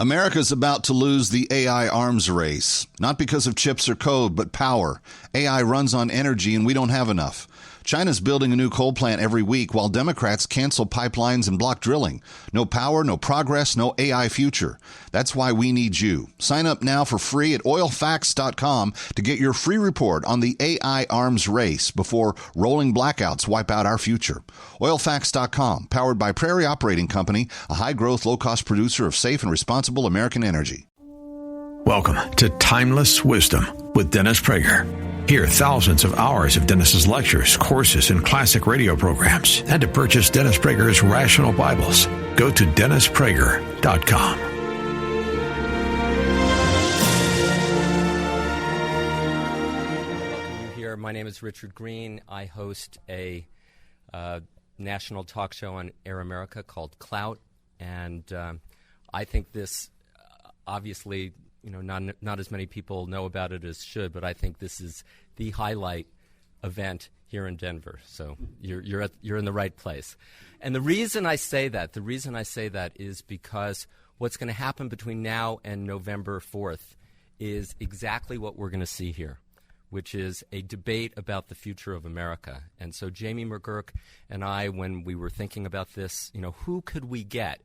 America's about to lose the AI arms race, not because of chips or code, but power. AI runs on energy, and we don't have enough. China's building a new coal plant every week while Democrats cancel pipelines and block drilling. No power, no progress, no AI future. That's why we need you. Sign up now for free at oilfacts.com to get your free report on the AI arms race before rolling blackouts wipe out our future. Oilfacts.com, powered by Prairie Operating Company, a high-growth, low-cost producer of safe and responsible American energy. Welcome to Timeless Wisdom with Dennis Prager. Hear thousands of hours of Dennis's lectures, courses, and classic radio programs. And to purchase Dennis Prager's Rational Bibles, go to DennisPrager.com. Here, my name is Richard Green. I host a national talk show on Air America called Clout, and I think this, obviously, not as many people know about it as should, but I think this is the highlight event here in Denver. So you're in the right place. And the reason I say that is because what's going to happen between now and November 4th is exactly what we're going to see here, which is a debate about the future of America. And so Jamie McGurk and I, when we were thinking about this, who could we get?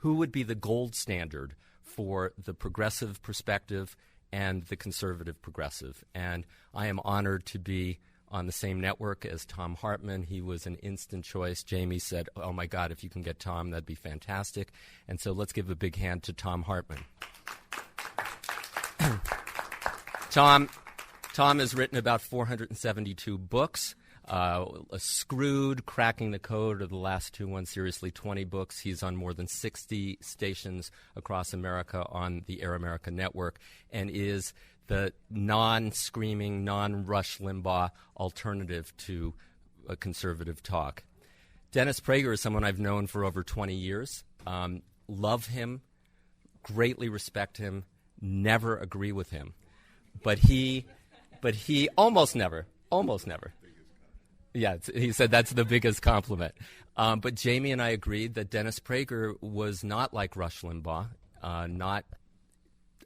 Who would be the gold standard for the progressive perspective and the conservative progressive? And I am honored to be on the same network as Thom Hartmann. He was an instant choice. Jamie said, oh my God, if you can get Thom, that'd be fantastic. And so let's give a big hand to Thom Hartmann. Thom has written about 472 books. Screwed, Cracking the Code are the last two ones, seriously 20 books. He's on more than 60 stations across America on the Air America network and is the non-screaming, non-Rush Limbaugh alternative to a conservative talk. Dennis Prager is someone I've known for over 20 years. Love him, greatly respect him, never agree with him. But he almost never. Yeah, he said that's the biggest compliment. But Jamie and I agreed that Dennis Prager was not like Rush Limbaugh, not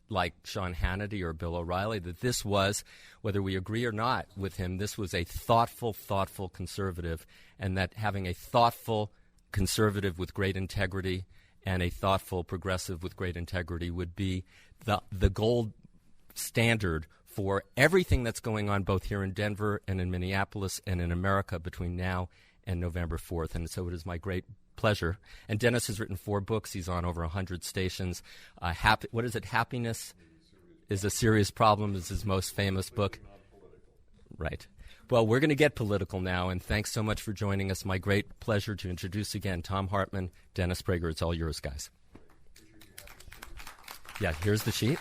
like Sean Hannity or Bill O'Reilly, that this was, whether we agree or not with him, this was a thoughtful conservative, and that having a thoughtful conservative with great integrity and a thoughtful progressive with great integrity would be the gold standard for everything that's going on both here in Denver and in Minneapolis and in America between now and November 4th. And so it is my great pleasure. And Dennis has written 4 books. He's on over 100 stations. What is it? Happiness is a Serious Problem is his most famous book. Right. Well, we're going to get political now, and thanks so much for joining us. My great pleasure to introduce again Thom Hartmann, Dennis Prager. It's all yours, guys. Yeah, here's the sheet.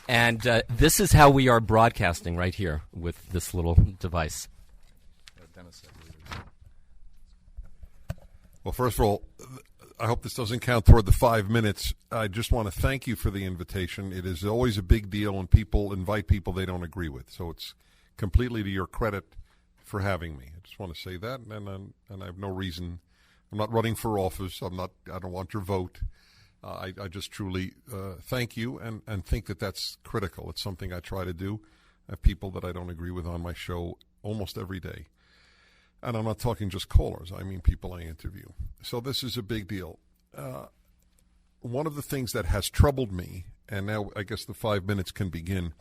And this is how we are broadcasting right here with this little device. Well, first of all, I hope this doesn't count toward the 5 minutes. I just want to thank you for the invitation. It is always a big deal when people invite people they don't agree with. So it's completely to your credit for having me. I just want to say that, and I have no reason. I'm not running for office. I don't want your vote. I just truly thank you and think that that's critical. It's something I try to do. I have people that I don't agree with on my show almost every day. And I'm not talking just callers. I mean people I interview. So this is a big deal. One of the things that has troubled me, and now I guess the 5 minutes can begin,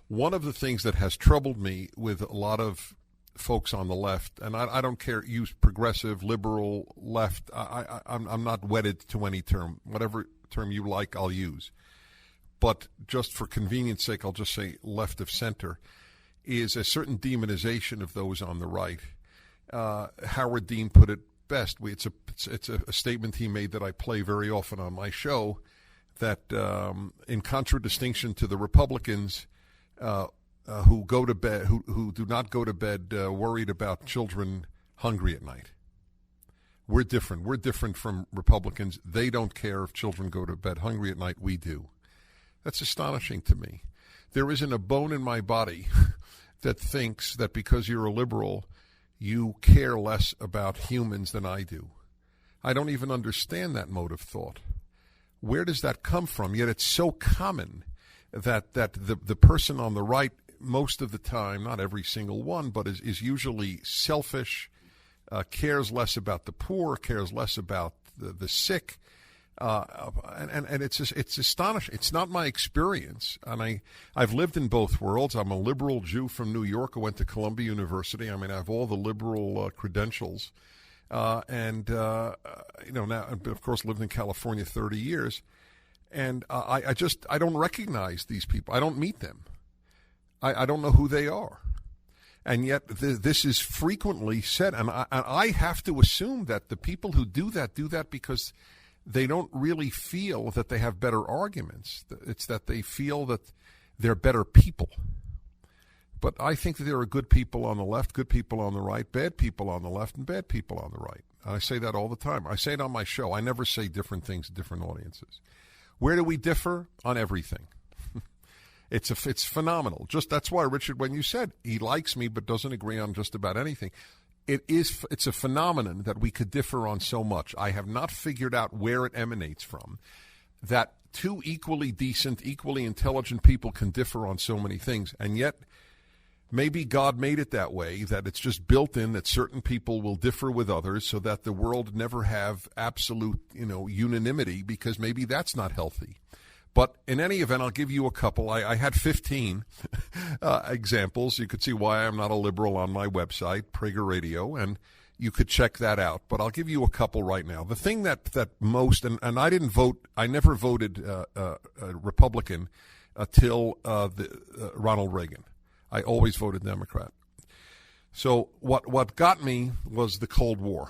one of the things that has troubled me with a lot of folks on the left, and I don't care, use progressive, liberal, left. I'm not wedded to any term. Whatever term you like, I'll use. But just for convenience sake, I'll just say left of center, is a certain demonization of those on the right. Howard Dean put it best. It's a statement he made that I play very often on my show, that in contradistinction to the Republicans, who go to bed, who do not go to bed worried about children hungry at night. We're different. We're different from Republicans. They don't care if children go to bed hungry at night. We do. That's astonishing to me. There isn't a bone in my body that thinks that because you're a liberal, you care less about humans than I do. I don't even understand that mode of thought. Where does that come from? Yet it's so common that the person on the right, most of the time, not every single one, but is usually selfish, cares less about the poor, cares less about the sick, and it's astonishing. It's not my experience, and I've lived in both worlds. I'm a liberal Jew from New York who went to Columbia University. I mean, I have all the liberal credentials, and now, of course, lived in California 30 years, and I don't recognize these people. I don't meet them. I don't know who they are. And yet this is frequently said, and I have to assume that the people who do that because they don't really feel that they have better arguments. It's that they feel that they're better people. But I think that there are good people on the left, good people on the right, bad people on the left, and bad people on the right. I say that all the time. I say it on my show. I never say different things to different audiences. Where do we differ? On everything. It's phenomenal. Just that's why, Richard, when you said he likes me but doesn't agree on just about anything, it's a phenomenon that we could differ on so much. I have not figured out where it emanates from, that two equally decent, equally intelligent people can differ on so many things, and yet maybe God made it that way, that it's just built in that certain people will differ with others so that the world never have absolute, unanimity, because maybe that's not healthy. But in any event, I'll give you a couple. I had 15 examples. You could see why I'm not a liberal on my website, Prager Radio, and you could check that out. But I'll give you a couple right now. The thing that most, and I didn't vote, I never voted Republican until Ronald Reagan. I always voted Democrat. So what got me was the Cold War.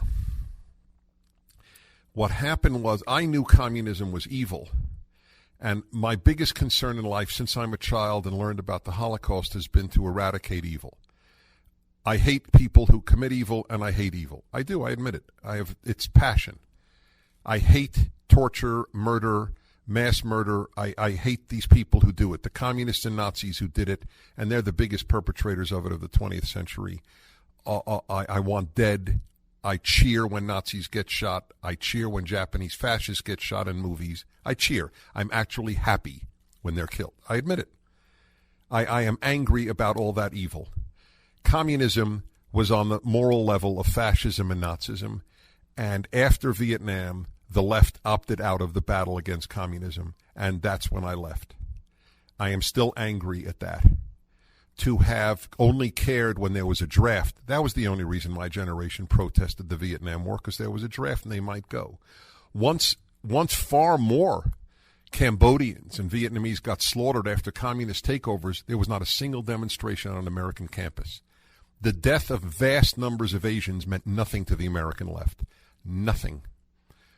What happened was I knew communism was evil. And my biggest concern in life since I'm a child and learned about the Holocaust has been to eradicate evil. I hate people who commit evil, and I hate evil. I do, I admit it. It's passion. I hate torture, murder, mass murder. I hate these people who do it, the communists and Nazis who did it, and they're the biggest perpetrators of it of the 20th century. I want dead. I cheer when Nazis get shot. I cheer when Japanese fascists get shot in movies. I cheer. I'm actually happy when they're killed. I admit it. I am angry about all that evil. Communism was on the moral level of fascism and Nazism, and after Vietnam, the left opted out of the battle against communism, and that's when I left. I am still angry at that. To have only cared when there was a draft. That was the only reason my generation protested the Vietnam War, because there was a draft and they might go. Once far more Cambodians and Vietnamese got slaughtered after communist takeovers, there was not a single demonstration on an American campus. The death of vast numbers of Asians meant nothing to the American left. Nothing.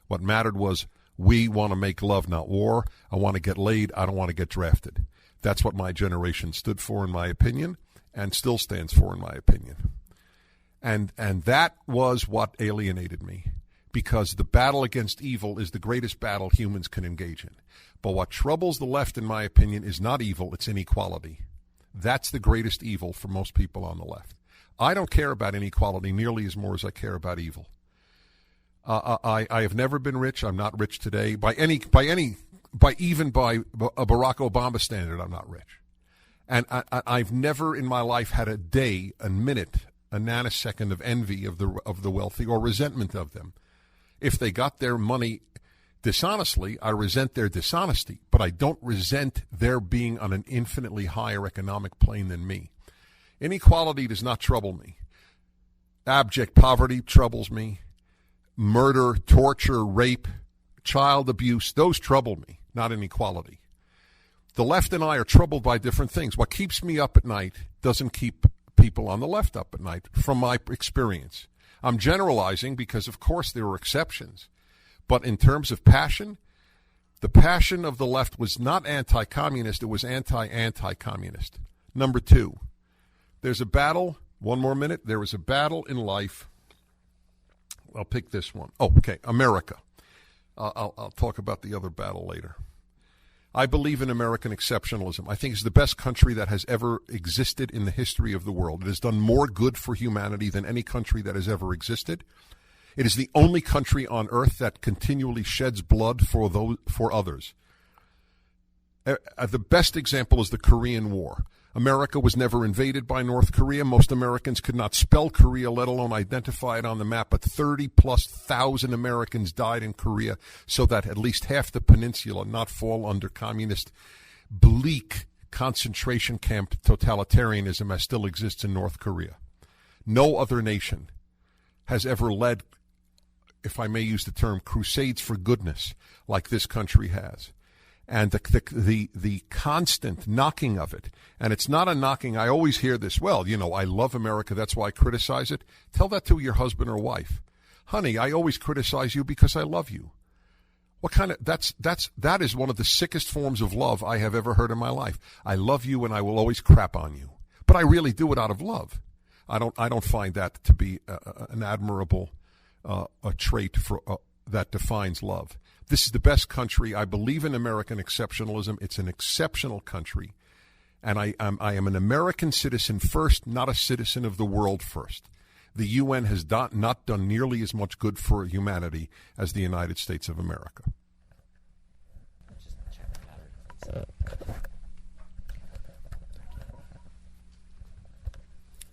What mattered was, we want to make love, not war. I want to get laid. I don't want to get drafted. That's what my generation stood for, in my opinion, and still stands for, in my opinion. And that was what alienated me, because the battle against evil is the greatest battle humans can engage in. But what troubles the left, in my opinion, is not evil, it's inequality. That's the greatest evil for most people on the left. I don't care about inequality nearly as more as I care about evil. I have never been rich. I'm not rich today by even by a Barack Obama standard. I'm not rich, and I've never in my life had a day, a minute, a nanosecond of envy of the wealthy or resentment of them. If they got their money dishonestly, I resent their dishonesty, but I don't resent their being on an infinitely higher economic plane than me. Inequality does not trouble me. Abject poverty troubles me. Murder, torture, rape, child abuse, those trouble me, not inequality. The left and I are troubled by different things. What keeps me up at night doesn't keep people on the left up at night, from my experience. I'm generalizing because, of course, there are exceptions. But in terms of passion, the passion of the left was not anti-communist, it was anti-communist. Number two, there's a battle, one more minute, there is a battle in life. I'll pick this one. Oh, okay, America. I'll talk about the other battle later. I believe in American exceptionalism. I think it's the best country that has ever existed in the history of the world. It has done more good for humanity than any country that has ever existed. It is the only country on earth that continually sheds blood for others. The best example is the Korean War. America was never invaded by North Korea. Most Americans could not spell Korea, let alone identify it on the map. But 30,000+ Americans died in Korea so that at least half the peninsula not fall under communist, bleak concentration camp totalitarianism as still exists in North Korea. No other nation has ever led, if I may use the term, crusades for goodness like this country has. And the constant knocking of it, and it's not a knocking. I always hear this, well, I love America, that's why I criticize it. Tell that to your husband or wife. Honey, I always criticize you because I love you. What kind of that is one of the sickest forms of love I have ever heard in my life. I love you and I will always crap on you. But I really do it out of love. I don't find that to be an admirable a trait that defines love. This is the best country. I believe in American exceptionalism. It's an exceptional country. And I am an American citizen first, not a citizen of the world first. The UN has not done nearly as much good for humanity as the United States of America.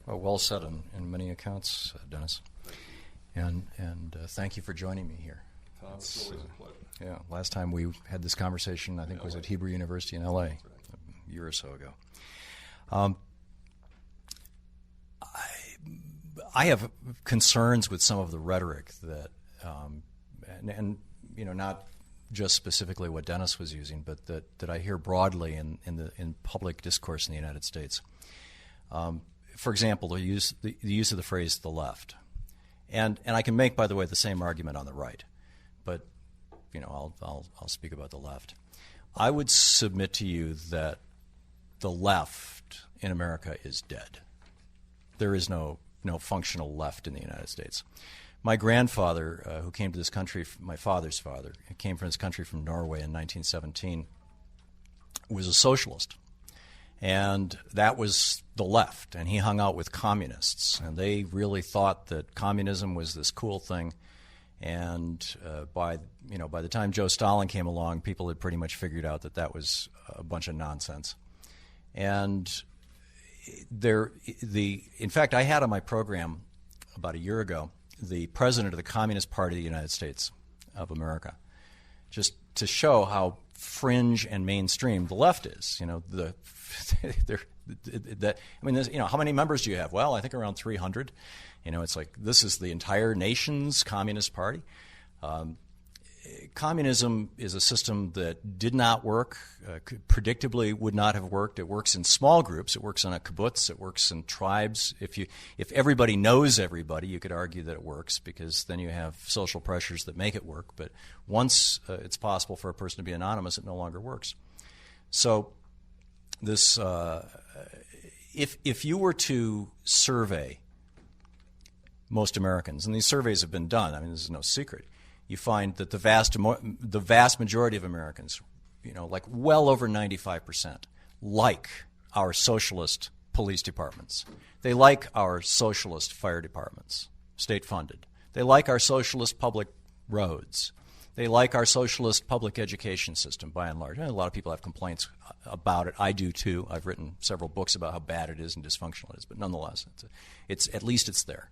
Well said in many accounts, Dennis. And thank you for joining me here. It's always a pleasure. Yeah, last time we had this conversation, I think, was at Hebrew University in L.A. a year or so ago. I have concerns with some of the rhetoric that, and not just specifically what Dennis was using, but that I hear broadly in public discourse in the United States. For example, the use of the phrase "the left," and I can make, by the way, the same argument on the right, but I'll speak about the left. I would submit to you that the left in America is dead. There is no functional left in the United States. My grandfather, who came to this country, my father's father, came from this country from Norway in 1917, was a socialist. And that was the left. And he hung out with communists. And they really thought that communism was this cool thing. And by the time Joe Stalin came along, people had pretty much figured out that was a bunch of nonsense. And in fact, I had on my program about a year ago the president of the Communist Party of the United States of America, just to show how fringe and mainstream the left is. How many members do you have? Well, I think around 300. It's like this is the entire nation's Communist Party. Communism is a system that did not work, predictably would not have worked. It works in small groups. It works on a kibbutz. It works in tribes. If everybody knows everybody, you could argue that it works because then you have social pressures that make it work. But once it's possible for a person to be anonymous, it no longer works. So this, if you were to survey most Americans, and these surveys have been done, this is no secret, you find that the vast majority of Americans, like well over 95%, like our socialist police departments. They like our socialist fire departments, state-funded. They like our socialist public roads. They like our socialist public education system, by and large. A lot of people have complaints about it. I do, too. I've written several books about how bad it is and dysfunctional it is. But nonetheless, at least it's there.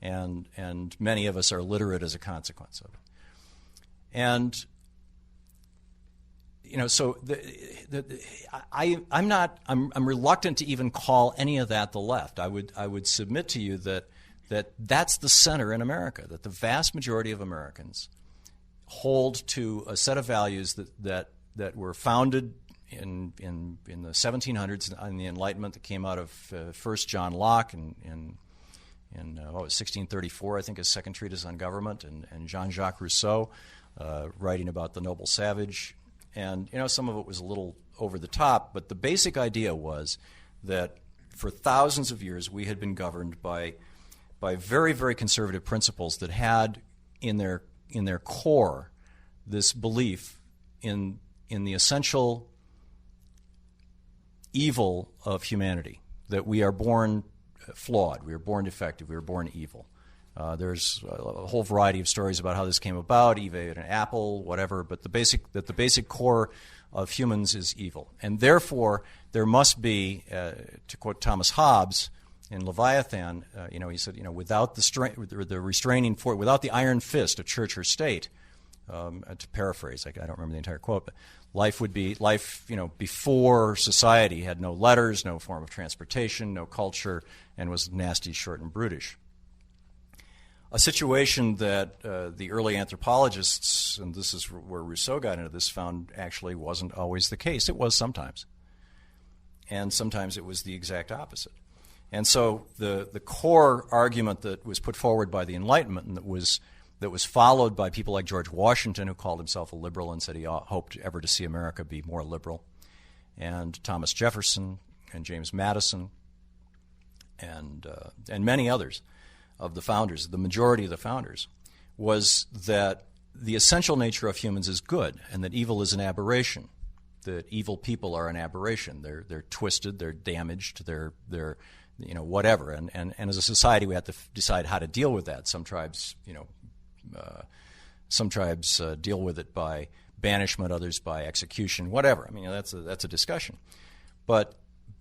And many of us are literate as a consequence of it. And so I'm reluctant to even call any of that the left. I would submit to you that that's the center in America. That the vast majority of Americans hold to a set of values that were founded in the 1700s on the Enlightenment that came out of first John Locke in 1634, I think, his second treatise on government, and Jean-Jacques Rousseau writing about the noble savage. And, some of it was a little over the top, but the basic idea was that for thousands of years we had been governed by very, very conservative principles that had in their core this belief in the essential evil of humanity, that we are born flawed, we are born defective, we are born evil. There's a whole variety of stories about how this came about. Eve ate an apple, whatever. But the basic core of humans is evil, and therefore there must be, to quote Thomas Hobbes in Leviathan, he said, without the restraining force, without the iron fist of church or state, to paraphrase, I don't remember the entire quote, but life, before society had no letters, no form of transportation, no culture, and was nasty, short, and brutish. A situation that the early anthropologists, and this is where Rousseau got into this, found actually wasn't always the case. It was sometimes. And sometimes it was the exact opposite. And so the core argument that was put forward by the Enlightenment, and that was followed by people like George Washington, who called himself a liberal and said he hoped ever to see America be more liberal, and Thomas Jefferson and James Madison and many others of the founders, the majority of the founders, was that the essential nature of humans is good, and that evil is an aberration. That evil people are an aberration. They're twisted, they're damaged, they're whatever. And as a society, we have to decide how to deal with that. Some tribes, deal with it by banishment, others by execution, whatever. I mean, that's a discussion. But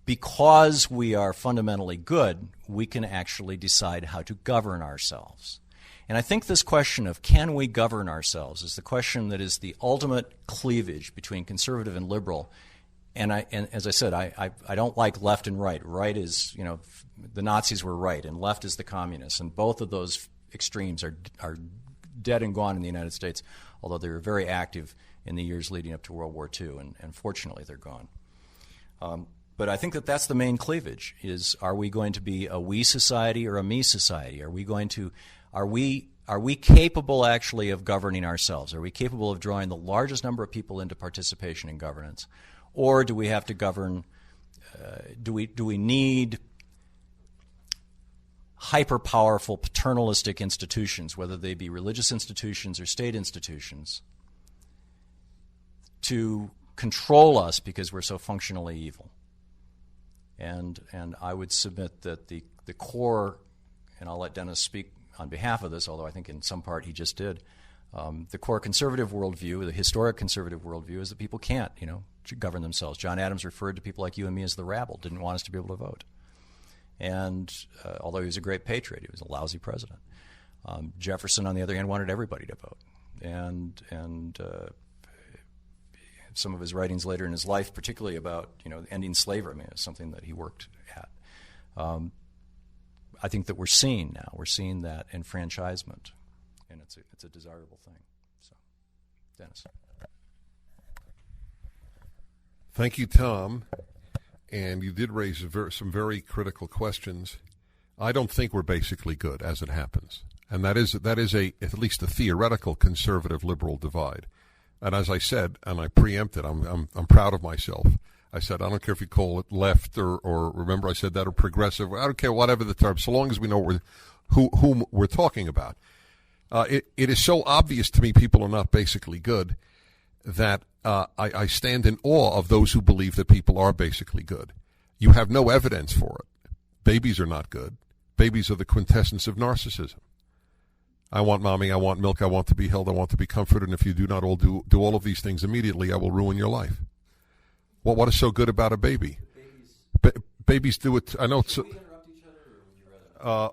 because we are fundamentally good, we can actually decide how to govern ourselves. And I think this question of can we govern ourselves is the question that is the ultimate cleavage between conservative and liberal. And as I said, I don't like left and right. Right is, the Nazis were right, and left is the communists. And both of those extremes are dead and gone in the United States, although they were very active in the years leading up to World War II, and fortunately they're gone. But I think that's the main cleavage, is are we going to be a we society or a me society? Are we capable actually of governing ourselves? Are we capable of drawing the largest number of people into participation in governance? Or do we have to govern, do we need hyper-powerful paternalistic institutions, whether they be religious institutions or state institutions, to control us because we're so functionally evil? And I would submit that the core, and I'll let Dennis speak on behalf of this, although I think in some part he just did, the core conservative worldview, the historic conservative worldview, is that people can't, govern themselves. John Adams referred to people like you and me as the rabble, didn't want us to be able to vote. And although he was a great patriot, he was a lousy president. Jefferson, on the other hand, wanted everybody to vote. And some of his writings later in his life, particularly about ending slavery, is something that he worked at. I think that we're seeing that enfranchisement, and it's a desirable thing. So, Dennis. Thank you, Tom. And you did raise some very critical questions. I don't think we're basically good, as it happens, and that is at least a theoretical conservative liberal divide. And as I said, and I preempted, I'm proud of myself. I said, I don't care if you call it left or remember I said that, or progressive. I don't care, whatever the term, so long as we know whom we're talking about. It is so obvious to me people are not basically good that I stand in awe of those who believe that people are basically good. You have no evidence for it. Babies are not good. Babies are the quintessence of narcissism. I want mommy, I want milk, I want to be held, I want to be comforted, and if you do not all do all of these things immediately, I will ruin your life. Well, what is so good about a baby? Babies do it. I know.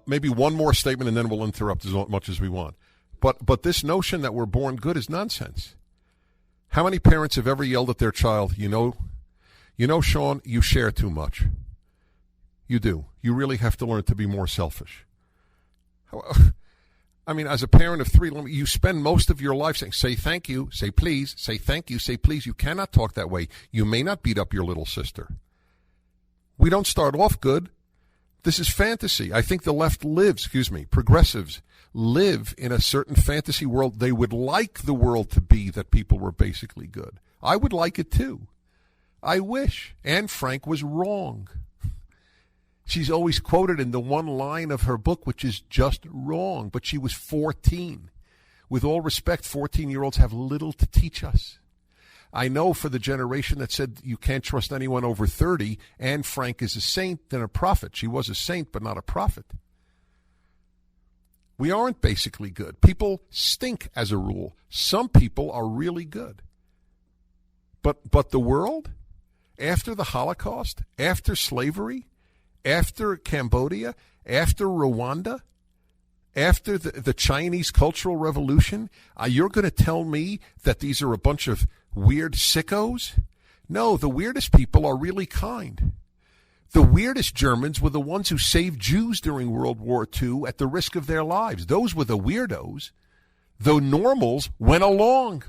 Maybe one more statement, and then we'll interrupt as much as we want. But this notion that we're born good is nonsense. How many parents have ever yelled at their child, you know, Sean, you share too much. You do. You really have to learn to be more selfish. I mean, as a parent of three, you spend most of your life saying, say thank you, say please, say thank you, say please. You cannot talk that way. You may not beat up your little sister. We don't start off good. This is fantasy. I think the left progressives live in a certain fantasy world. They would like the world to be that people were basically good. I would like it too. I wish. Anne Frank was wrong. She's always quoted in the one line of her book, which is just wrong. But she was 14. With all respect, 14-year-olds have little to teach us. I know for the generation that said you can't trust anyone over 30, Anne Frank is a saint and a prophet. She was a saint, but not a prophet. We aren't basically good. People stink as a rule. Some people are really good. But the world, after the Holocaust, after slavery, after Cambodia, after Rwanda, after the Chinese Cultural Revolution, you're going to tell me that these are a bunch of weird sickos? No, the weirdest people are really kind. The weirdest Germans were the ones who saved Jews during World War II at the risk of their lives. Those were the weirdos. The normals went along.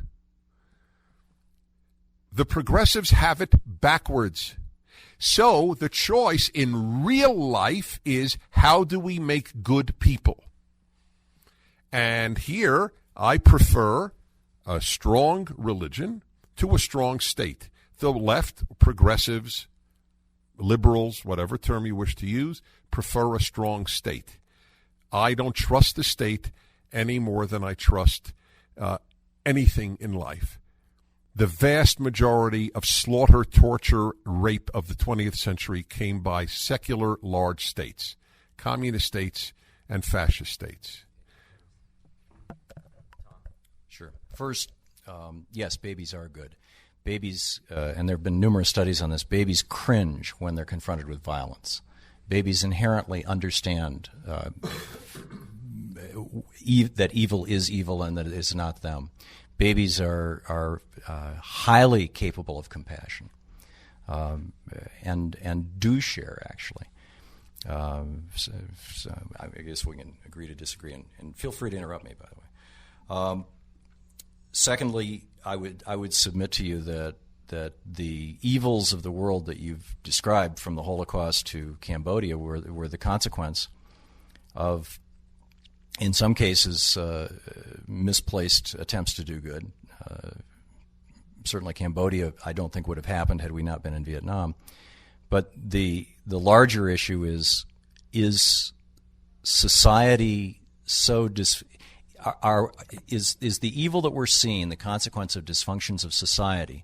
The progressives have it backwards. So the choice in real life is, how do we make good people? And here I prefer a strong religion to a strong state. The left, progressives, liberals, whatever term you wish to use, prefer a strong state. I don't trust the state any more than I trust anything in life. The vast majority of slaughter, torture, rape of the 20th century came by secular large states, communist states and fascist states. Sure. First, yes, babies are good. Babies, and there have been numerous studies on this, babies cringe when they're confronted with violence. Babies inherently understand that evil is evil and that it is not them. Babies are highly capable of compassion and do share, actually. So I guess we can agree to disagree, and feel free to interrupt me, by the way. Secondly, I would submit to you that the evils of the world that you've described, from the Holocaust to Cambodia, were the consequence of, in some cases, misplaced attempts to do good. Certainly Cambodia, I don't think, would have happened had we not been in Vietnam. But the larger issue is society so is the evil that we're seeing the consequence of dysfunctions of society,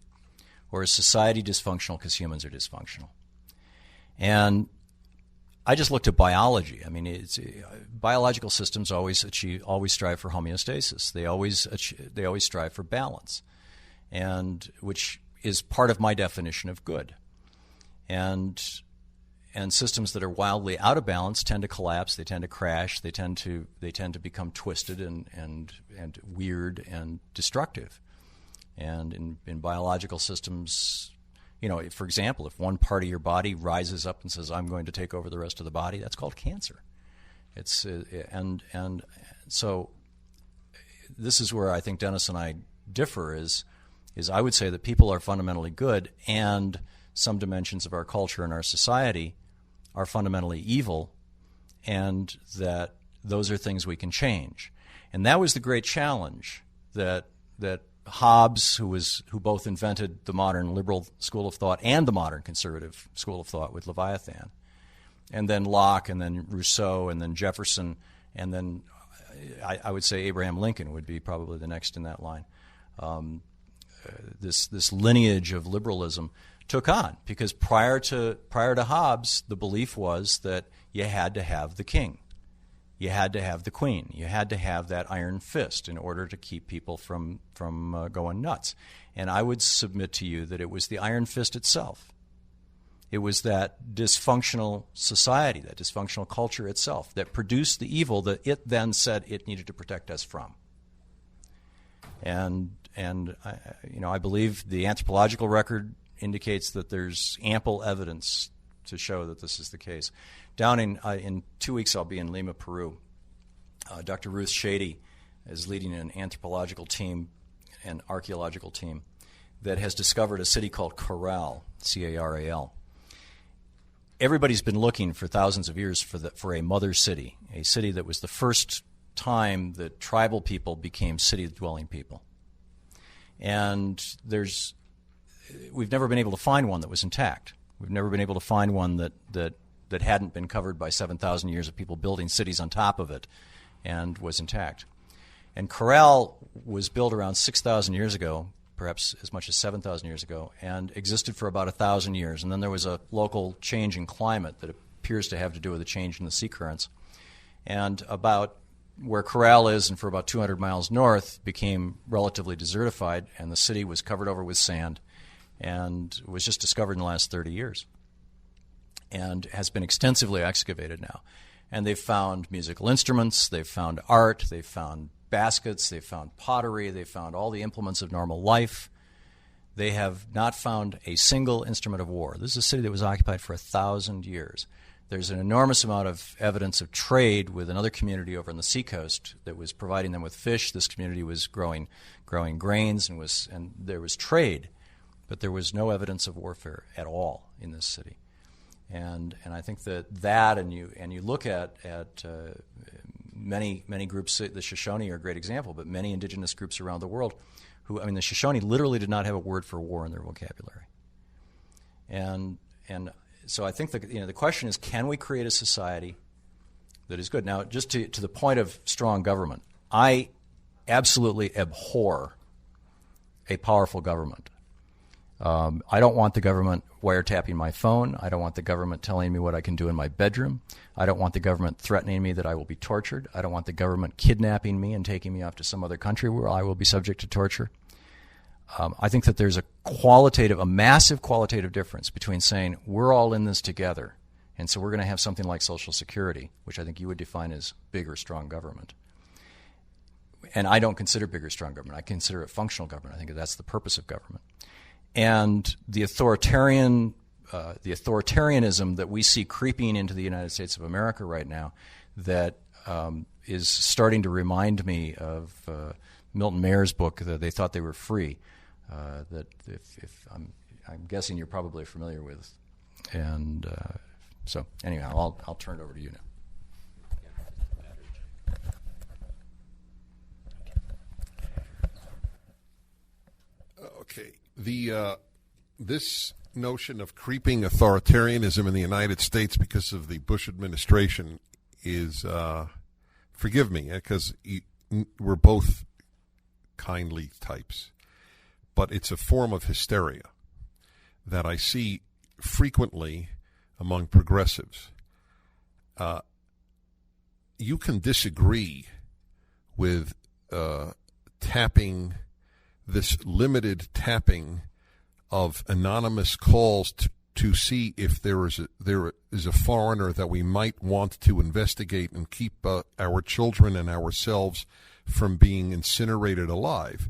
or is society dysfunctional because humans are dysfunctional? And I just looked at biology. I mean, biological systems always strive for homeostasis. They always strive for balance, and which is part of my definition of good. And systems that are wildly out of balance tend to collapse. They tend to crash. They tend to become twisted and weird and destructive. And in biological systems, for example, if one part of your body rises up and says, "I'm going to take over the rest of the body," that's called cancer. And so this is where I think Dennis and I differ. Is I would say that people are fundamentally good, and some dimensions of our culture and our society are fundamentally evil, and that those are things we can change. And that was the great challenge that Hobbes, who both invented the modern liberal school of thought and the modern conservative school of thought with Leviathan, and then Locke, and then Rousseau, and then Jefferson, and then I would say Abraham Lincoln would be probably the next in that line. This lineage of liberalism took on, because prior to Hobbes, the belief was that you had to have the king, you had to have the queen, you had to have that iron fist in order to keep people from going nuts. And I would submit to you that it was the iron fist itself. It was that dysfunctional society, that dysfunctional culture itself, that produced the evil that it then said it needed to protect us from. And I believe the anthropological record indicates that there's ample evidence to show that this is the case. Down in 2 weeks, I'll be in Lima, Peru. Dr. Ruth Shady is leading an anthropological team and archaeological team that has discovered a city called Caral, C-A-R-A-L. Everybody's been looking for thousands of years for a mother city, a city that was the first time that tribal people became city-dwelling people. And we've never been able to find one that was intact. We've never been able to find one that hadn't been covered by 7,000 years of people building cities on top of it and was intact. And Caral was built around 6,000 years ago, perhaps as much as 7,000 years ago, and existed for about 1,000 years. And then there was a local change in climate that appears to have to do with a change in the sea currents. And about where Corral is and for about 200 miles north became relatively desertified, and the city was covered over with sand and was just discovered in the last 30 years and has been extensively excavated now. And they've found musical instruments, they've found art, they've found baskets, they've found pottery, they've found all the implements of normal life. They have not found a single instrument of war. This is a city that was occupied for 1,000 years. There's an enormous amount of evidence of trade with another community over on the seacoast that was providing them with fish. This community was growing grains, and there was trade, but there was no evidence of warfare at all in this city. And I think that and you look at many groups. The Shoshone are a great example, but many indigenous groups around the world the Shoshone literally did not have a word for war in their vocabulary. And so I think the question is, can we create a society that is good? Now, just to the point of strong government, I absolutely abhor a powerful government. I don't want the government wiretapping my phone. I don't want the government telling me what I can do in my bedroom. I don't want the government threatening me that I will be tortured. I don't want the government kidnapping me and taking me off to some other country where I will be subject to torture. I think that there's a massive qualitative difference between saying we're all in this together, and so we're going to have something like Social Security, which I think you would define as big or strong government. And I don't consider big or strong government. I consider it functional government. I think that's the purpose of government. And the authoritarianism that we see creeping into the United States of America right now, that is starting to remind me of Milton Mayer's book, that They Thought They Were Free, that if I'm guessing you're probably familiar with. And so anyhow, I'll turn it over to you now. Okay. This notion of creeping authoritarianism in the United States because of the Bush administration is, forgive me, because we're both kindly types, but it's a form of hysteria that I see frequently among progressives. You can disagree with this limited tapping of anonymous calls to see if there is a foreigner that we might want to investigate and keep our children and ourselves from being incinerated alive.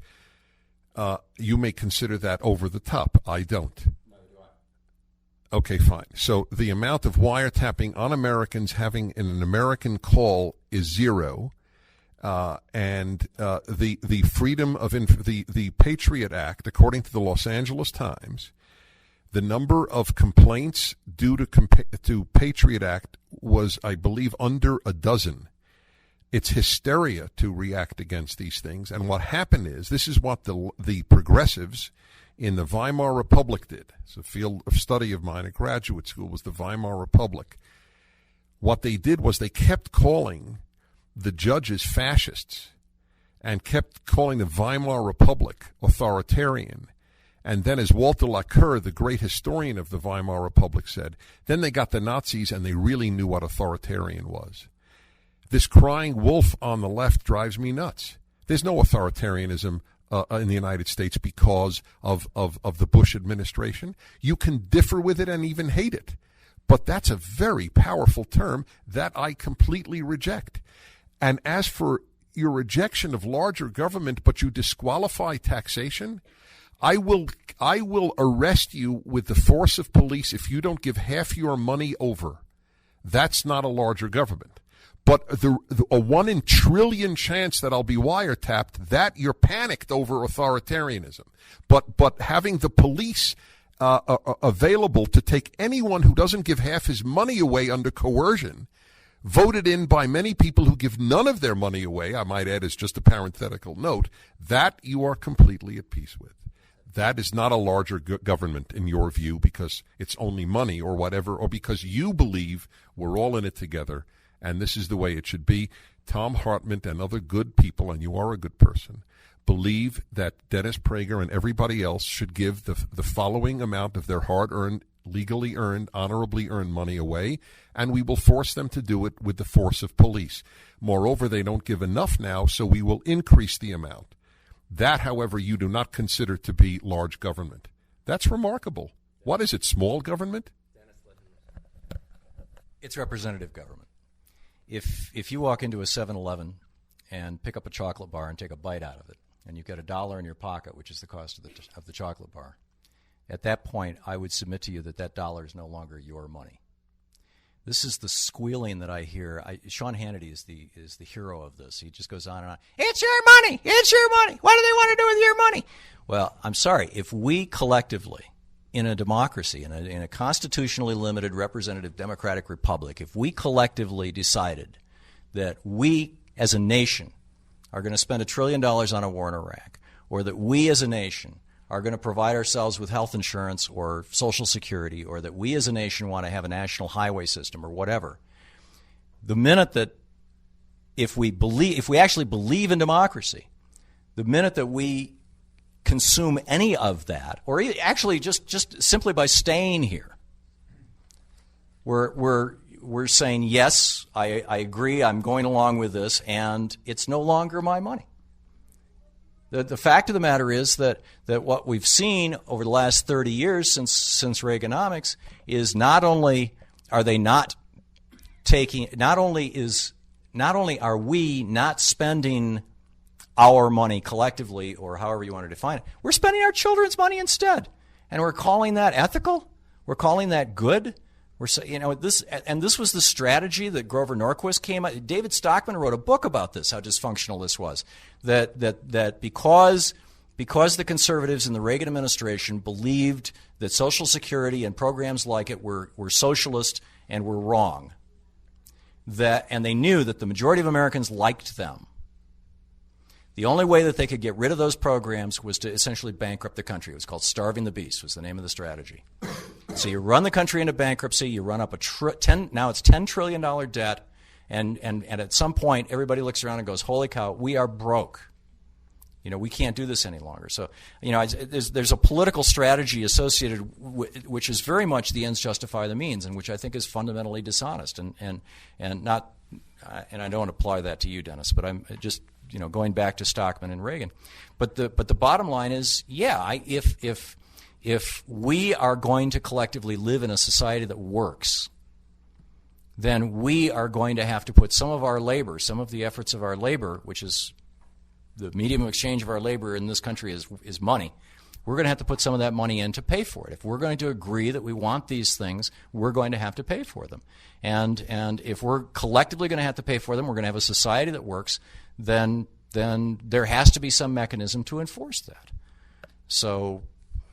You may consider that over the top. I don't. Neither do I. Okay, fine. So the amount of wiretapping on Americans having an American call is zero. And the freedom of the Patriot Act, according to the Los Angeles Times, the number of complaints due to Patriot Act was, I believe, under a dozen. It's hysteria to react against these things. And what happened is, this is what the progressives in the Weimar Republic did. It's a field of study of mine at graduate school, was the Weimar Republic. What they did was they kept calling the judges fascists and kept calling the Weimar Republic authoritarian. And then, as Walter Laqueur, the great historian of the Weimar Republic, said, then they got the Nazis and they really knew what authoritarian was. This crying wolf on the left drives me nuts. There's no authoritarianism in the United States because of the Bush administration. You can differ with it and even hate it. But that's a very powerful term that I completely reject. And as for your rejection of larger government, but you disqualify taxation, I will arrest you with the force of police if you don't give half your money over. That's not a larger government. But a 1 in trillion chance that I'll be wiretapped, that you're panicked over authoritarianism. But having the police available to take anyone who doesn't give half his money away under coercion, voted in by many people who give none of their money away, I might add as just a parenthetical note, that you are completely at peace with. That is not a larger government in your view because it's only money or whatever, or because you believe we're all in it together and this is the way it should be. Thom Hartmann and other good people, and you are a good person, believe that Dennis Prager and everybody else should give the following amount of their hard-earned legally earned, honorably earned money away, and we will force them to do it with the force of police. Moreover, they don't give enough now, so we will increase the amount. That, however, you do not consider to be large government. That's remarkable. What is it, small government? It's representative government. If you walk into a 7-Eleven and pick up a chocolate bar and take a bite out of it, and you've got $1 in your pocket, which is the cost of the chocolate bar, at that point, I would submit to you that dollar is no longer your money. This is the squealing that I hear. Sean Hannity is the hero of this. He just goes on and on. It's your money. It's your money. What do they want to do with your money? Well, I'm sorry. If we collectively, in a democracy, in a constitutionally limited representative democratic republic, if we collectively decided that we as a nation are going to spend $1 trillion on a war in Iraq, or that we as a nation are going to provide ourselves with health insurance or Social Security, or that we as a nation want to have a national highway system or whatever, the minute that if we actually believe in democracy, the minute that we consume any of that, or actually just simply by staying here, we're saying, yes, I agree, I'm going along with this, and it's no longer my money. The fact of the matter is that what we've seen over the last 30 years since Reaganomics is not only are we not spending our money collectively, or however you want to define it, we're spending our children's money instead, and we're calling that ethical. We're calling that good. This was the strategy that Grover Norquist came out. David Stockman wrote a book about this, how dysfunctional this was. That because the conservatives in the Reagan administration believed that Social Security and programs like it were socialist and were wrong, and they knew that the majority of Americans liked them, the only way that they could get rid of those programs was to essentially bankrupt the country. It was called starving the beast, was the name of the strategy. So you run the country into bankruptcy, you run up now it's $10 trillion debt, and at some point everybody looks around and goes, holy cow, we are broke. We can't do this any longer. So, there's a political strategy associated which is very much the ends justify the means, and which I think is fundamentally dishonest, and not, and I don't apply that to you, Dennis, but I'm just going back to Stockman and Reagan. But the bottom line is, if we are going to collectively live in a society that works, then we are going to have to put some of our labor, some of the efforts of our labor, which is the medium of exchange of our labor in this country is money. We're going to have to put some of that money in to pay for it. If we're going to agree that we want these things, we're going to have to pay for them. And if we're collectively going to have to pay for them, we're going to have a society that works, then there has to be some mechanism to enforce that. So,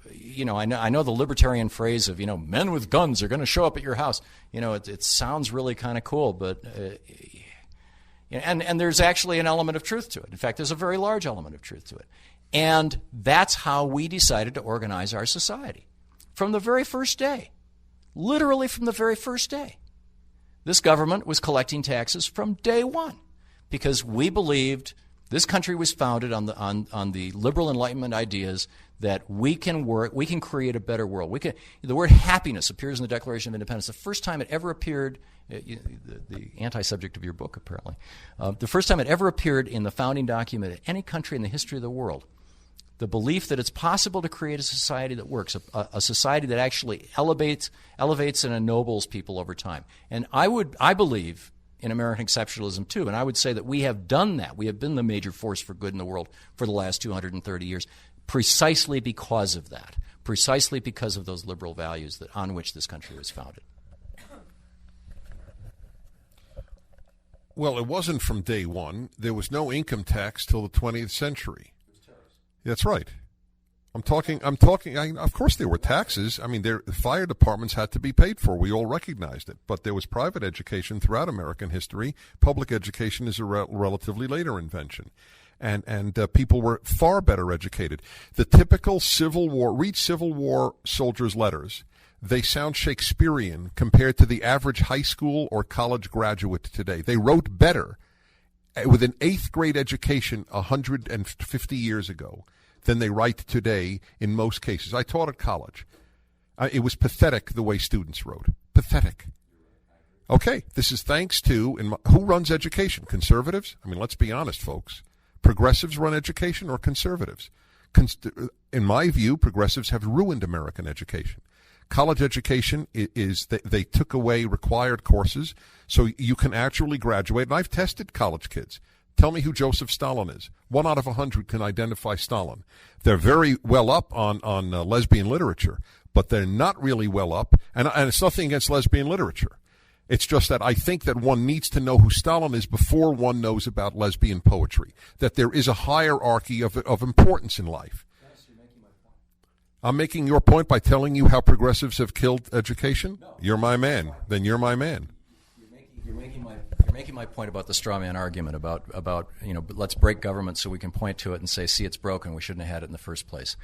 I know the libertarian phrase of, men with guns are going to show up at your house. It sounds really kind of cool, but and there's actually an element of truth to it. In fact, there's a very large element of truth to it. And that's how we decided to organize our society from the very first day, literally from the very first day. This government was collecting taxes from day one because we believed this country was founded on the liberal Enlightenment ideas that we can work, we can create a better world. The word happiness appears in the Declaration of Independence. The first time it ever appeared, the anti-subject of your book apparently, the first time it ever appeared in the founding document of any country in the history of the world, the belief that it's possible to create a society that works, a society that actually elevates and ennobles people over time. And I believe in American exceptionalism too, and I would say that we have done that. We have been the major force for good in the world for the last 230 years, precisely because of that, precisely because of those liberal values on which this country was founded. Well, it wasn't from day one. There was no income tax till the 20th century. That's right. I'm talking. Of course, there were taxes. I mean, the fire departments had to be paid for. We all recognized it. But there was private education throughout American history. Public education is a relatively later invention, and people were far better educated. The typical Civil War, read Civil War soldiers' letters. They sound Shakespearean compared to the average high school or college graduate today. They wrote better with an 8th grade education 150 years ago than they write today in most cases. I taught at college. It was pathetic the way students wrote. Pathetic. Okay, this is thanks to, who runs education? Conservatives? I mean, let's be honest, folks. Progressives run education or conservatives? In my view, progressives have ruined American education. College education is they took away required courses so you can actually graduate. And I've tested college kids. Tell me who Joseph Stalin is. 1 out of 100 can identify Stalin. They're very well up on lesbian literature, but they're not really well up. And it's nothing against lesbian literature. It's just that I think that one needs to know who Stalin is before one knows about lesbian poetry, that there is a hierarchy of importance in life. I'm making your point by telling you how progressives have killed education? No. You're my man. Then you're my man. You're making my point about the straw man argument about let's break government so we can point to it and say, see, it's broken. We shouldn't have had it in the first place.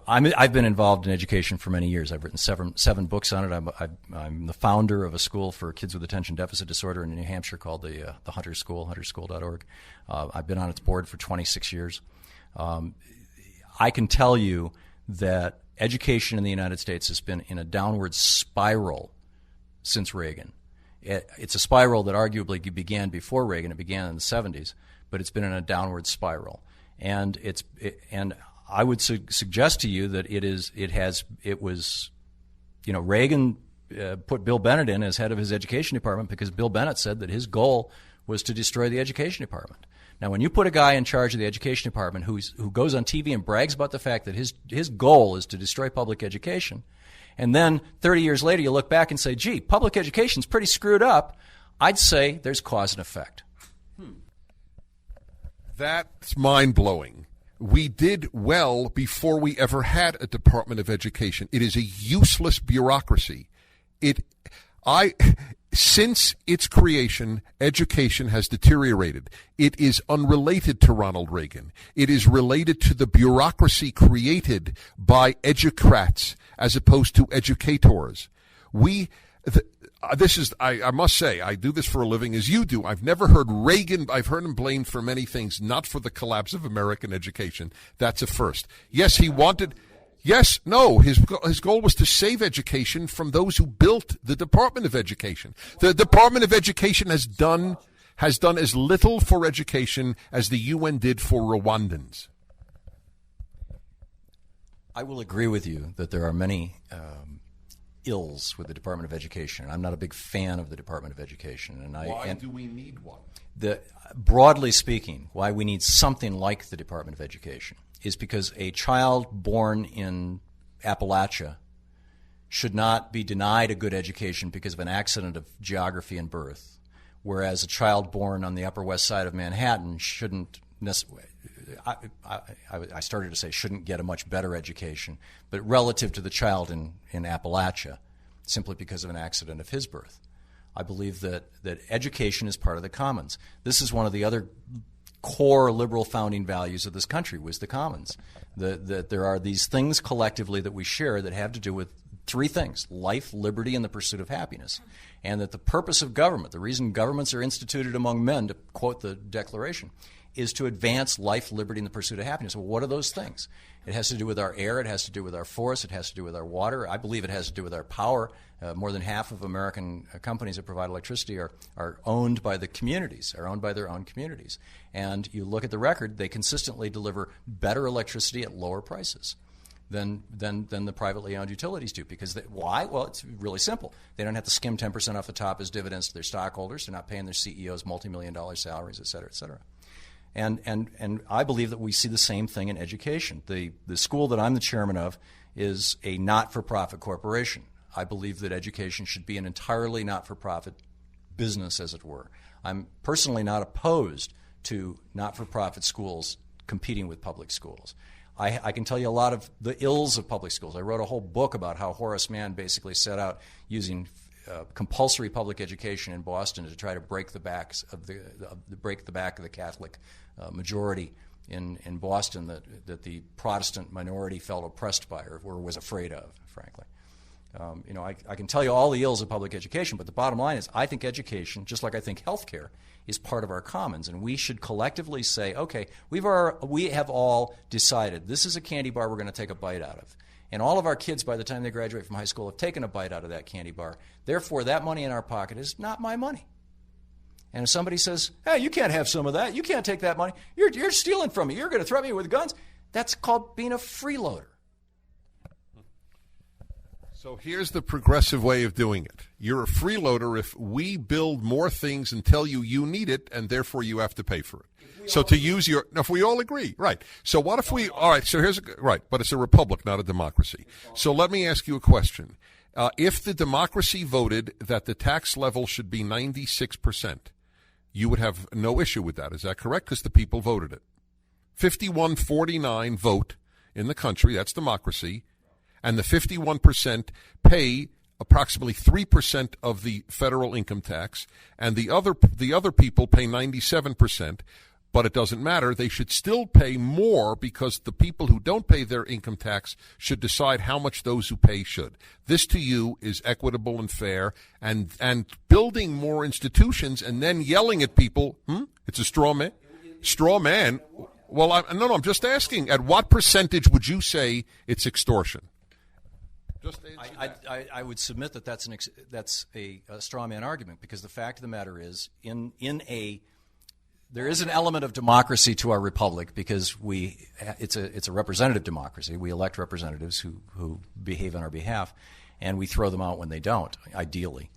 I've been involved in education for many years. I've written seven books on it. I'm the founder of a school for kids with attention deficit disorder in New Hampshire called the Hunter School, hunterschool.org. I've been on its board for 26 years. I can tell you that education in the United States has been in a downward spiral since Reagan. It's a spiral that arguably began before Reagan. It began in the 70s, but it's been in a downward spiral. And I would suggest to you that Reagan put Bill Bennett in as head of his education department because Bill Bennett said that his goal was to destroy the education department. Now, when you put a guy in charge of the education department who goes on TV and brags about the fact that his goal is to destroy public education, and then 30 years later you look back and say, gee, public education's pretty screwed up, I'd say there's cause and effect. That's mind-blowing. We did well before we ever had a Department of Education. It is a useless bureaucracy. Since its creation, education has deteriorated. It is unrelated to Ronald Reagan. It is related to the bureaucracy created by educrats as opposed to educators. I must say, I do this for a living as you do. I've never heard Reagan, I've heard him blamed for many things, not for the collapse of American education. That's a first. Yes, his goal was to save education from those who built the Department of Education. The Department of Education has done as little for education as the UN did for Rwandans. I will agree with you that there are many ills with the Department of Education. I'm not a big fan of the Department of Education. Why do we need one? Broadly speaking, why we need something like the Department of Education is because a child born in Appalachia should not be denied a good education because of an accident of geography and birth, whereas a child born on the Upper West Side of Manhattan shouldn't necessarily, I started to say shouldn't get a much better education, but relative to the child in Appalachia, simply because of an accident of his birth. I believe that education is part of the commons. This is one of the other core liberal founding values of this country was the commons. That there are these things collectively that we share that have to do with three things: life, liberty, and the pursuit of happiness. And that the purpose of government, the reason governments are instituted among men, to quote the Declaration, is to advance life, liberty, and the pursuit of happiness. Well, what are those things? It has to do with our air. It has to do with our forests. It has to do with our water. I believe it has to do with our power. More than half of American companies that provide electricity are owned by the communities, are owned by their own communities. And you look at the record, they consistently deliver better electricity at lower prices than the privately owned utilities do. Why? Well, it's really simple. They don't have to skim 10% off the top as dividends to their stockholders. They're not paying their CEOs multi-million-dollar salaries, et cetera, et cetera. And I believe that we see the same thing in education. The school that I'm the chairman of is a not-for-profit corporation. I believe that education should be an entirely not-for-profit business, as it were. I'm personally not opposed to not-for-profit schools competing with public schools. I can tell you a lot of the ills of public schools. I wrote a whole book about how Horace Mann basically set out using compulsory public education in Boston to try to break the back of the Catholic majority in Boston that the Protestant minority felt oppressed by or was afraid of, frankly. I can tell you all the ills of public education, but the bottom line is I think education, just like I think health care, is part of our commons, and we should collectively say, okay, we have all decided this is a candy bar we're going to take a bite out of, And all of our kids, by the time they graduate from high school, have taken a bite out of that candy bar. Therefore, that money in our pocket is not my money. And if somebody says, hey, you can't have some of that, you can't take that money, you're stealing from me, you're going to threaten me with guns, that's called being a freeloader. So here's the progressive way of doing it. You're a freeloader if we build more things and tell you you need it, and therefore you have to pay for it. So to use your, if we all agree, right. So what if we, all right, so here's, right, but it's a republic, not a democracy. So let me ask you a question. If the democracy voted that the tax level should be 96%, you would have no issue with that. Is that correct? Because the people voted it. 51-49 vote in the country, that's democracy, and the 51% pay approximately 3% of the federal income tax, and the other people pay 97%, but it doesn't matter. They should still pay more because the people who don't pay their income tax should decide how much those who pay should. This to you is equitable and fair, and building more institutions and then yelling at people, it's a straw man? Straw man? Well, I'm just asking, at what percentage would you say it's extortion? I would submit that that's a straw man argument, because the fact of the matter is, there is an element of democracy to our republic, because it's a representative democracy. We elect representatives who behave on our behalf, and we throw them out when they don't, ideally.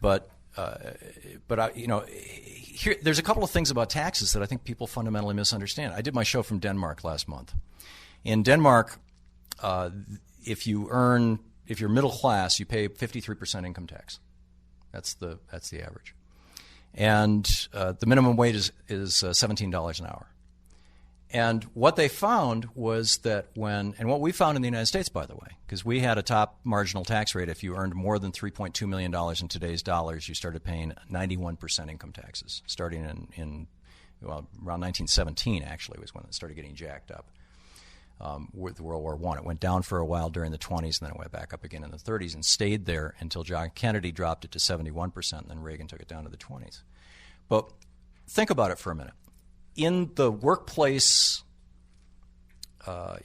But here, there's a couple of things about taxes that I think people fundamentally misunderstand. I did my show from Denmark last month. In Denmark, if you're middle class, you pay 53% income tax. That's the average. And the minimum wage is $17 an hour. And what they found was that and what we found in the United States, by the way, because we had a top marginal tax rate. If you earned more than $3.2 million in today's dollars, you started paying 91% income taxes, starting in around 1917, actually, was when it started getting jacked up. With World War I. It went down for a while during the 20s, and then it went back up again in the 30s and stayed there until John Kennedy dropped it to 71%, and then Reagan took it down to the 20s. But think about it for a minute. In the workplace,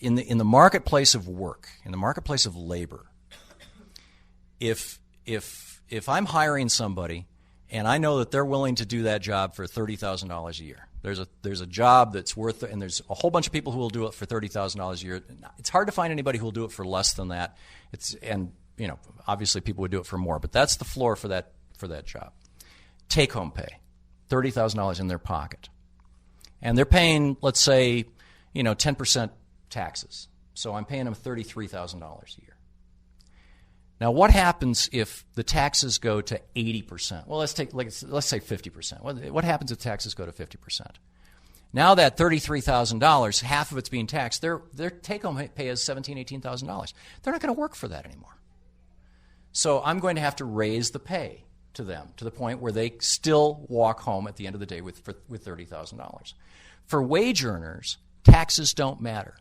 in the marketplace of work, in the marketplace of labor, if I'm hiring somebody and I know that they're willing to do that job for $30,000 a year, there's a job that's worth, and there's a whole bunch of people who will do it for $30,000 a year. It's hard to find anybody who will do it for less than that. Obviously people would do it for more, but that's the floor for that job. Take home pay, $30,000 in their pocket, and they're paying, let's say, 10% taxes. So I'm paying them $33,000 a year. Now, what happens if the taxes go to 80%? Well, let's say 50%. What happens if taxes go to 50%? Now that $33,000, half of it's being taxed, their take-home pay is $17,000, $18,000. They're not going to work for that anymore. So I'm going to have to raise the pay to them to the point where they still walk home at the end of the day with $30,000. For wage earners, taxes don't matter.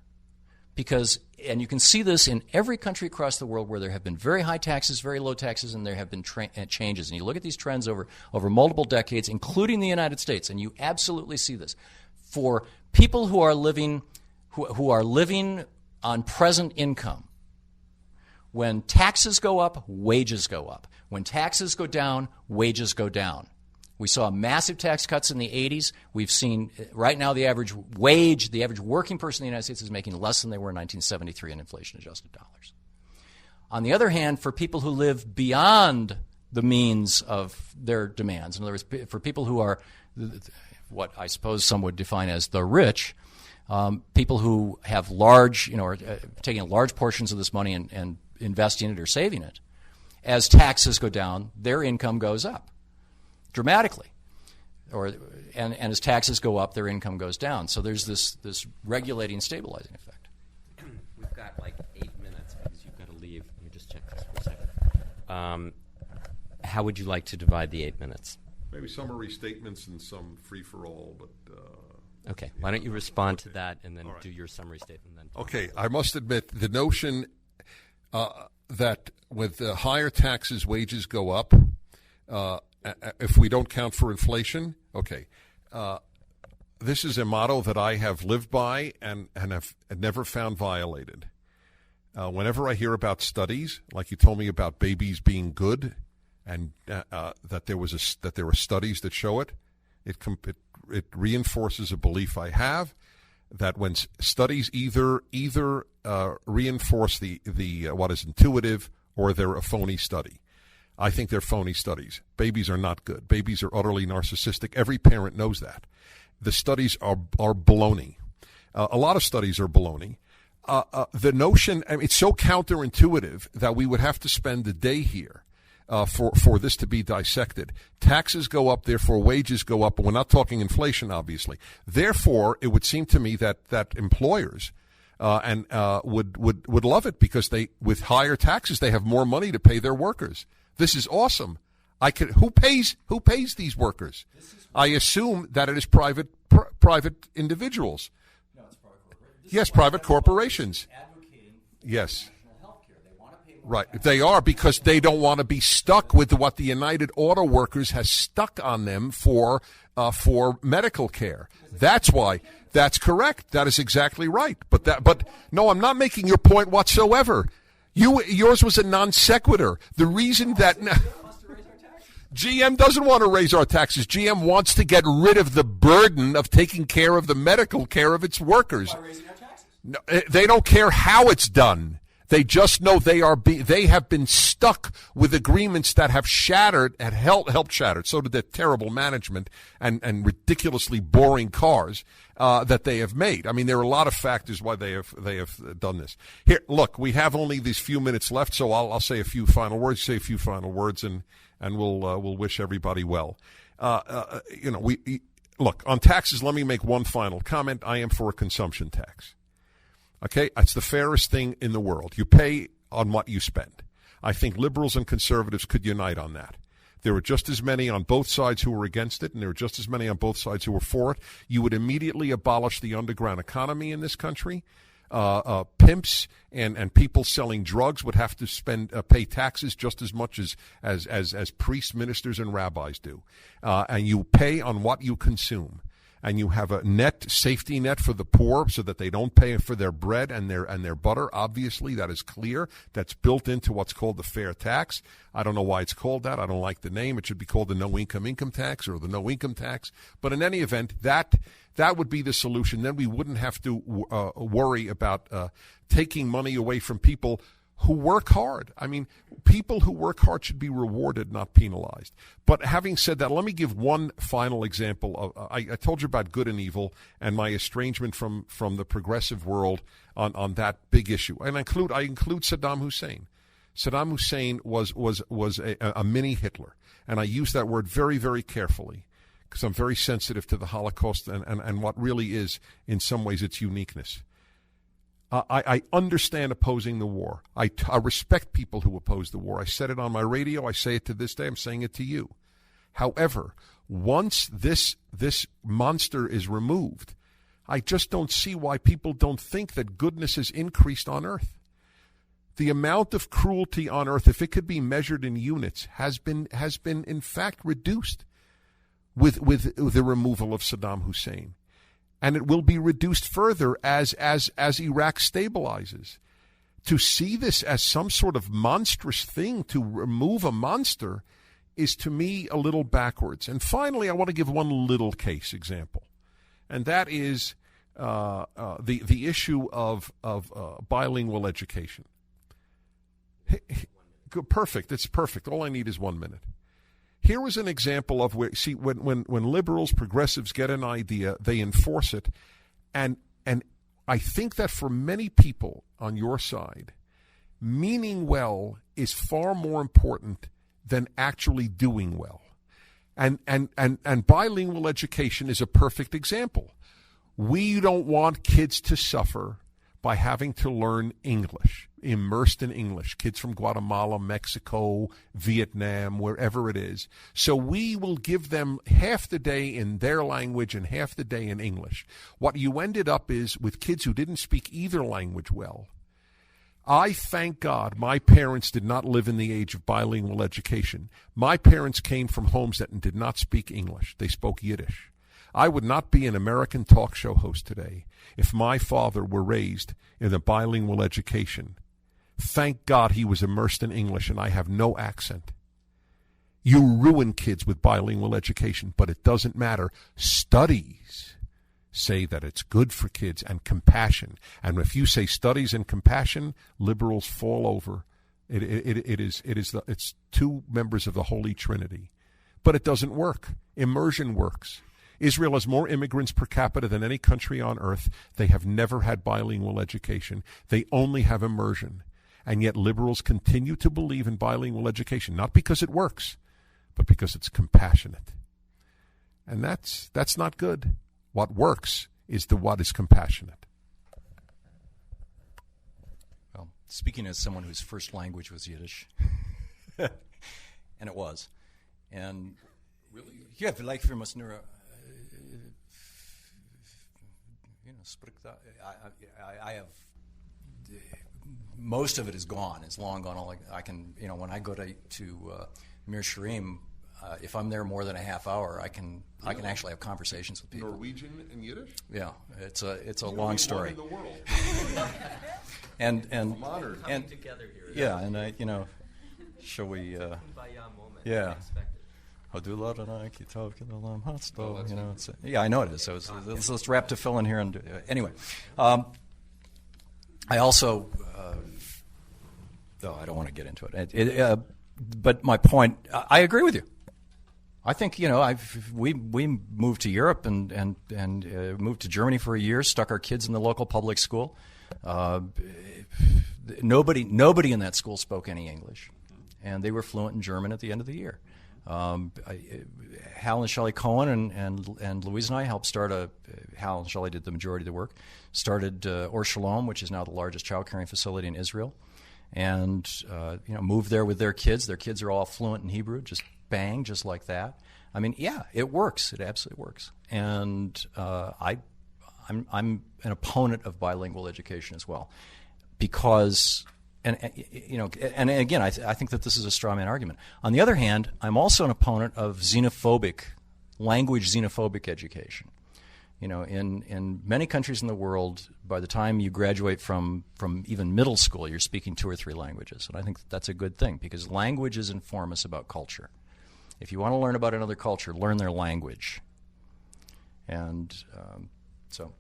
Because, and you can see this in every country across the world where there have been very high taxes, very low taxes, and there have been changes. And you look at these trends over multiple decades, including the United States, and you absolutely see this. For people who are living on present income, when taxes go up, wages go up. When taxes go down, wages go down. We saw massive tax cuts in the 80s. We've seen right now the average working person in the United States is making less than they were in 1973 in inflation-adjusted dollars. On the other hand, for people who live beyond the means of their demands, in other words, for people who are what I suppose some would define as the rich, people who have large, are taking large portions of this money and investing it or saving it, as taxes go down, their income goes up dramatically, and as taxes go up, their income goes down. So there's this regulating, stabilizing effect. We've got like 8 minutes because you've got to leave. Let me just check this for a second. How would you like to divide the 8 minutes? Maybe summary statements and some free-for-all, but... Okay, why don't you respond to that and then do your summary statement then? Okay, I must admit, the notion that with higher taxes, wages go up, if we don't count for inflation, okay. This is a motto that I have lived by and have never found violated. Whenever I hear about studies, like you told me about babies being good, and that there were studies that show it, it reinforces a belief I have that when studies either reinforce the what is intuitive or they're a phony study. I think they're phony studies. Babies are not good. Babies are utterly narcissistic. Every parent knows that. The studies are baloney. A lot of studies are baloney. The notion, it's so counterintuitive that we would have to spend the day here for this to be dissected. Taxes go up, therefore wages go up, and we're not talking inflation, obviously. Therefore, it would seem to me that employers would love it because with higher taxes they have more money to pay their workers. This is awesome. Who pays these workers? I assume that it is private individuals. No, it's private corporations. Yes, private corporations. Yes. Right. They are, because they don't want to be stuck with what the United Auto Workers has stuck on them for medical care. That's why. That's correct. That is exactly right. But no, I'm not making your point whatsoever. Yours was a non sequitur. The reason that GM doesn't want to raise our taxes. GM wants to get rid of the burden of taking care of the medical care of its workers. By raising our taxes. No, they don't care how it's done. They just know they have been stuck with agreements that have shattered and helped shatter. So did their terrible management and ridiculously boring cars that they have made. I mean, there are a lot of factors why they have done this. Here, look, we have only these few minutes left, so I'll say a few final words. And we'll wish everybody well. Look, on taxes. Let me make one final comment. I am for a consumption tax. Okay, it's the fairest thing in the world. You pay on what you spend. I think liberals and conservatives could unite on that. There are just as many on both sides who were against it, and there are just as many on both sides who were for it. You would immediately abolish the underground economy in this country. Pimps and people selling drugs would have to pay taxes just as much as priests, ministers, and rabbis do. And you pay on what you consume. And you have a safety net for the poor so that they don't pay for their bread and their butter. Obviously, that is clear. That's built into what's called the fair tax. I don't know why it's called that. I don't like the name. It should be called the no-income tax or the no-income tax. But in any event, that would be the solution. Then we wouldn't have to worry about taking money away from people who work hard. I mean, people who work hard should be rewarded, not penalized. But having said that, let me give one final example. I told you about good and evil and my estrangement from the progressive world on that big issue. And I include Saddam Hussein. Saddam Hussein was a mini Hitler. And I use that word very, very carefully because I'm very sensitive to the Holocaust and what really is, in some ways, its uniqueness. I understand opposing the war. I respect people who oppose the war. I said it on my radio. I say it to this day. I'm saying it to you. However, once this monster is removed, I just don't see why people don't think that goodness has increased on earth. The amount of cruelty on earth, if it could be measured in units, has been in fact reduced with the removal of Saddam Hussein. And it will be reduced further as Iraq stabilizes. To see this as some sort of monstrous thing, to remove a monster, is to me a little backwards. And finally, I want to give one little case example, and that is the issue of bilingual education. Perfect. It's perfect. All I need is 1 minute. Here was an example of where, see, when liberals, progressives get an idea, they enforce it. And I think that for many people on your side, meaning well is far more important than actually doing well. And bilingual education is a perfect example. We don't want kids to suffer by having to learn English, immersed in English, kids from Guatemala, Mexico, Vietnam, wherever it is. So we will give them half the day in their language and half the day in English. What you ended up is with kids who didn't speak either language well. I thank God my parents did not live in the age of bilingual education. My parents came from homes that did not speak English. They spoke Yiddish. I would not be an American talk show host today if my father were raised in a bilingual education Thank God he was immersed in English and I have no accent. You ruin kids with bilingual education, but it doesn't matter. Studies say that it's good for kids, and compassion. And if you say studies and compassion, liberals fall over. It's two members of the Holy Trinity. But it doesn't work. Immersion works. Israel has more immigrants per capita than any country on earth. They have never had bilingual education. They only have immersion. And yet liberals continue to believe in bilingual education, not because it works, but because it's compassionate. And that's not good. What works is what is compassionate. Well, speaking as someone whose first language was Yiddish, and it was, and really, yeah, vielleicht wir müssen nur, I have. Most of it is gone. It's long gone. I can, when I go to Mir Shirim, if I'm there more than a half hour, I can actually have conversations with people. Norwegian and Yiddish? Yeah, it's a long story. One in the world. and Coming together here. Yeah, and shall we? Yeah. Yeah, I know it is. So let's wrap to fill in here and anyway. I also, though I don't want to get into it. But my point, I agree with you. I think we moved to Europe and moved to Germany for a year, stuck our kids in the local public school. Nobody in that school spoke any English, and they were fluent in German at the end of the year. Hal and Shelley Cohen and Louise and I helped start Hal and Shelley did the majority of the work, started Or Shalom, which is now the largest child caring facility in Israel, and moved there with their kids. Their kids are all fluent in Hebrew, just like that. I mean, yeah, it works. It absolutely works. And I'm an opponent of bilingual education as well, because. And again, I think that this is a straw man argument. On the other hand, I'm also an opponent of language xenophobic education. In many countries in the world, by the time you graduate from even middle school, you're speaking 2 or 3 languages. And I think that's a good thing, because languages inform us about culture. If you want to learn about another culture, learn their language. And so,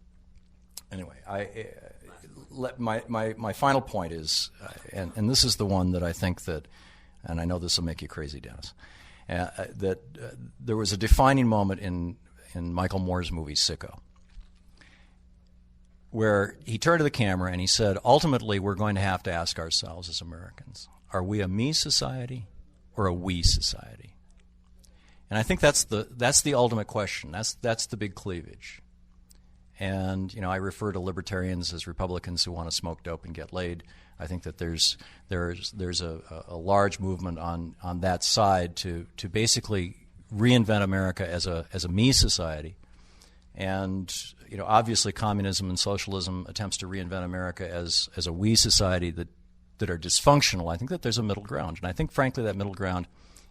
anyway, my final point is, and this is the one that I think that, and I know this will make you crazy, Dennis, that there was a defining moment in Michael Moore's movie Sicko, where he turned to the camera and he said, ultimately we're going to have to ask ourselves as Americans, are we a me society or a we society? And I think that's the ultimate question. That's the big cleavage. And I refer to libertarians as Republicans who want to smoke dope and get laid. I think that there's a large movement on that side to basically reinvent America as a me society. And obviously communism and socialism attempts to reinvent America as a we society that are dysfunctional. I think that there's a middle ground, and I think frankly that middle ground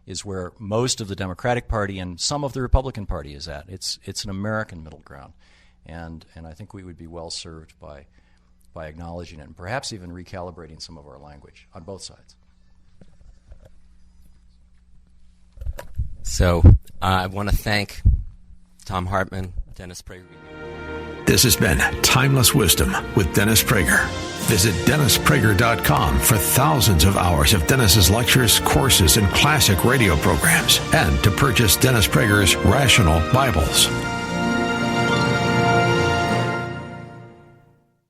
is where most of the Democratic Party and some of the Republican Party is at. It's an American middle ground. And I think we would be well served by acknowledging it and perhaps even recalibrating some of our language on both sides. So I want to thank Thom Hartmann, Dennis Prager. This has been Timeless Wisdom with Dennis Prager. Visit DennisPrager.com for thousands of hours of Dennis's lectures, courses, and classic radio programs, and to purchase Dennis Prager's Rational Bibles.